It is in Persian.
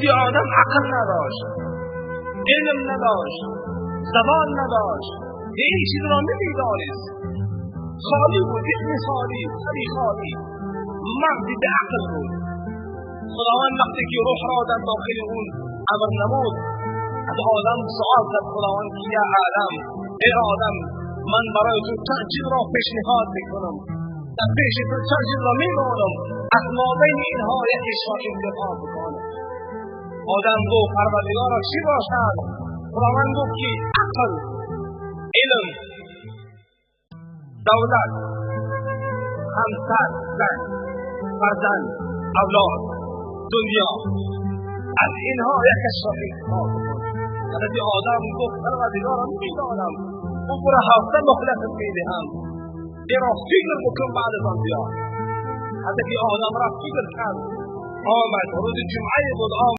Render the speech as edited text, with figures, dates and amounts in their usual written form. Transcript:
که آدم عقل نداشت، علم نداشت، زبان نداشت، این چیز را نمیدانست، خالی بود، ذهن خالی، سری خالی، مغزی به عقل بود. خداوند وقتی که روح را در داخل اون امر نمود، از آدم سؤال کرد خداوند که یا آدم، ای آدم، من برای تو چند چیز را پیشنهاد میکنم، در پیش تو چند چیز را میمانم، از مابین اینها یکیش را انتخاب بکنم. آدم گفت پروردگارا چی باشد؟ خداوند گفت که عقل، علم، دولت، همسر، زن، فرزند، اولاد، دنیا، از اینها یکیش را انتخاب بکنم. حضرت آدم گفت پروردگارا میدانم، اون برای 7 مهلت میدهم، این را فکر بکن بعد از آن بیا. حضرت آدم را فکر کرد، آمد روز جمعه بود،